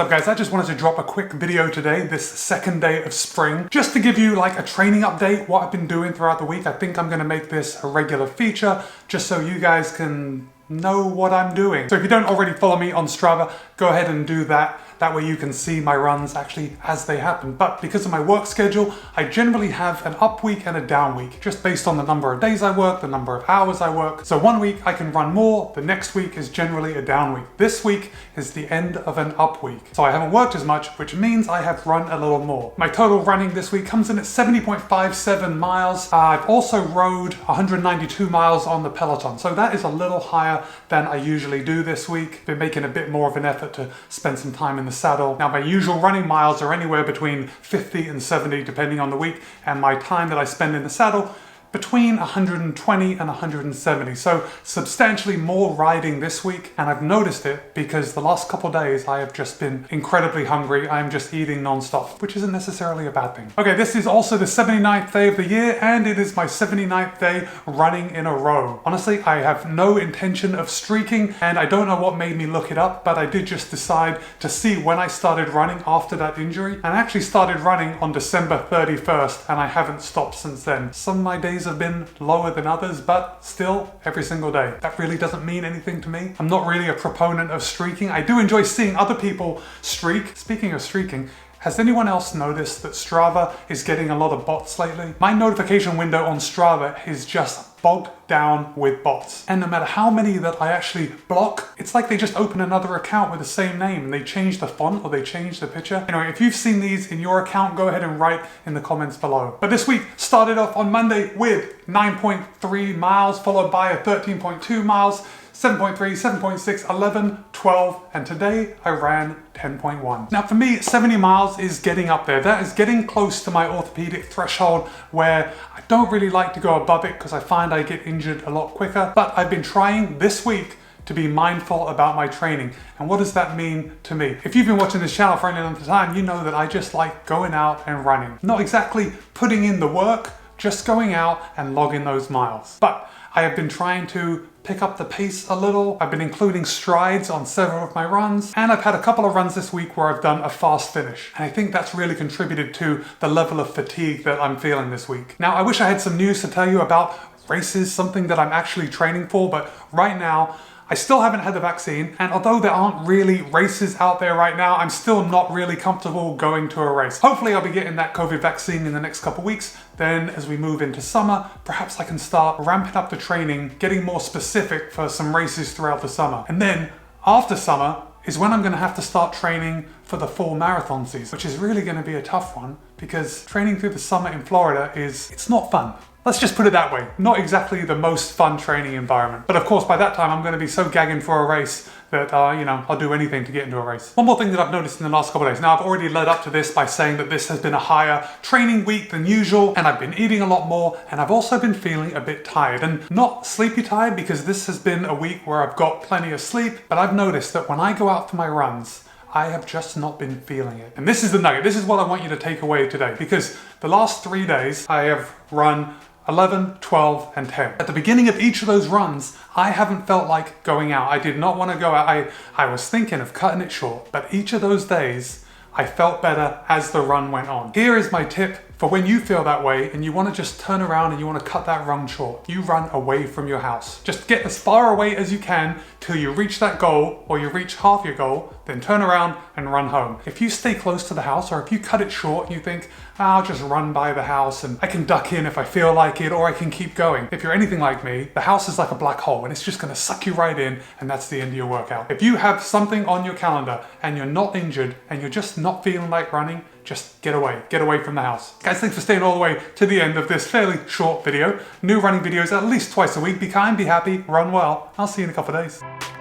So guys, I just wanted to drop a quick video today, this second day of spring, just to give you like a training update, what I've been doing throughout the week. I think I'm gonna make this a regular feature, just so you guys can know what I'm doing. So if you don't already follow me on Strava, go ahead and do that. That way you can see my runs actually as they happen. But because of my work schedule, I generally have an up week and a down week, just based on the number of days I work, the number of hours I work. So one week I can run more, the next week is generally a down week. This week is the end of an up week. So I haven't worked as much, which means I have run a little more. My total running this week comes in at 70.57 miles. I've also rode 192 miles on the Peloton. So that is a little higher than I usually do this week. Been making a bit more of an effort to spend some time in the saddle. Now my usual running miles are anywhere between 50 and 70 depending on the week, and my time that I spend in the saddle between 120 and 170. So substantially more riding this week, and I've noticed it because the last couple days I have just been incredibly hungry. I'm just eating non-stop, which isn't necessarily a bad thing. Okay, this is also the 79th day of the year, and it is my 79th day running in a row. Honestly, I have no intention of streaking, and I don't know what made me look it up, but I did just decide to see when I started running after that injury, and I actually started running on December 31st, and I haven't stopped since then. Some of my days have been lower than others, but still every single day. That really doesn't mean anything to me. I'm not really a proponent of streaking. I do enjoy seeing other people streak. Speaking of streaking, has anyone else noticed that Strava is getting a lot of bots lately? My notification window on Strava is just bogged down with bots. And no matter how many that I actually block, it's like they just open another account with the same name and they change the font or they change the picture. Anyway, if you've seen these in your account, go ahead and write in the comments below. But this week started off on Monday with 9.3 miles, followed by a 13.2 miles, 7.3, 7.6, 11, 12, and today I ran 10.1. Now for me, 70 miles is getting up there. That is getting close to my orthopedic threshold where I don't really like to go above it because I find I get injured a lot quicker. But I've been trying this week to be mindful about my training. And what does that mean to me? If you've been watching this channel for any length of time, you know that I just like going out and running. Not exactly putting in the work, just going out and logging those miles. But I have been trying to pick up the pace a little. I've been including strides on several of my runs, and I've had a couple of runs this week where I've done a fast finish. And I think that's really contributed to the level of fatigue that I'm feeling this week. Now, I wish I had some news to tell you about races, something that I'm actually training for, but right now, I still haven't had the vaccine, and although there aren't really races out there right now, I'm still not really comfortable going to a race. Hopefully I'll be getting that COVID vaccine in the next couple weeks. Then as we move into summer, perhaps I can start ramping up the training, getting more specific for some races throughout the summer. And then after summer is when I'm gonna have to start training for the full marathon season, which is really gonna be a tough one because training through the summer in Florida it's not fun. Let's just put it that way. Not exactly the most fun training environment. But of course, by that time, I'm going to be so gagging for a race that, I'll do anything to get into a race. One more thing that I've noticed in the last couple of days. Now, I've already led up to this by saying that this has been a higher training week than usual, and I've been eating a lot more, and I've also been feeling a bit tired. And not sleepy tired, because this has been a week where I've got plenty of sleep, but I've noticed that when I go out for my runs, I have just not been feeling it. And this is the nugget. This is what I want you to take away today, because the last 3 days, I have run 11, 12, and 10. At the beginning of each of those runs, I haven't felt like going out. I did not want to go out. I was thinking of cutting it short, but each of those days, I felt better as the run went on. Here is my tip for when you feel that way and you want to just turn around and you want to cut that run short. You run away from your house. Just get as far away as you can till you reach that goal, or you reach half your goal, then turn around and run home. If you stay close to the house, or if you cut it short and you think, I'll just run by the house and I can duck in if I feel like it, or I can keep going. If you're anything like me, the house is like a black hole and it's just gonna suck you right in, and that's the end of your workout. If you have something on your calendar and you're not injured and you're just not feeling like running, just get away from the house. Guys, thanks for staying all the way to the end of this fairly short video. New running videos at least twice a week. Be kind, be happy, run well. I'll see you in a couple of days.